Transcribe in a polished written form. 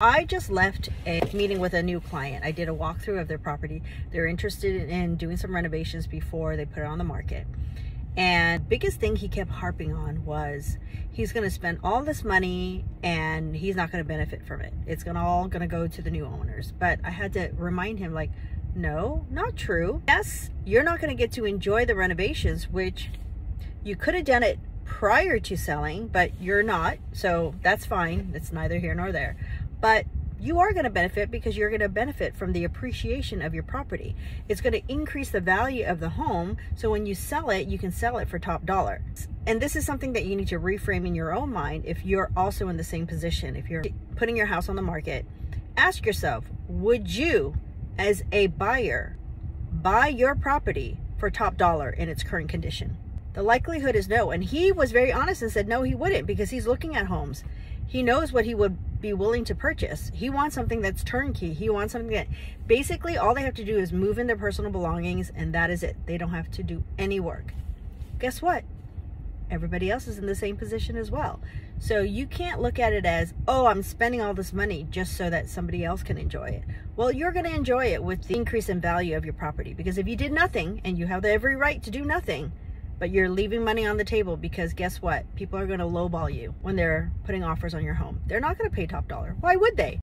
I just left a meeting with a new client. I did a walkthrough of their property. They're interested in doing some renovations before they put it on the market. And biggest thing he kept harping on was he's going to spend all this money and he's not going to benefit from it. It's all going to go to the new owners. But I had to remind him, like, no, not true. Yes, you're not going to get to enjoy the renovations, which you could have done it prior to selling, but you're not. So that's fine. It's neither here nor there. But you are going to benefit because you're going to benefit from the appreciation of your property. It's going to increase the value of the home. So when you sell it, you can sell it for top dollar. And this is something that you need to reframe in your own mind if you're also in the same position. If you're putting your house on the market, ask yourself, would you, as a buyer, buy your property for top dollar in its current condition? The likelihood is no. And he was very honest and said, no, he wouldn't, because he's looking at homes. He knows what he would be willing to purchase. He wants something that's turnkey. He wants something that basically all they have to do is move in their personal belongings, and that is it. They don't have to do any work. Guess what? Everybody else is in the same position as well. So you can't look at it as, oh, I'm spending all this money just so that somebody else can enjoy it. Well, you're going to enjoy it with the increase in value of your property, because if you did nothing, and you have every right to do nothing, but you're leaving money on the table, because guess what? People are going to lowball you when they're putting offers on your home. They're not going to pay top dollar. Why would they?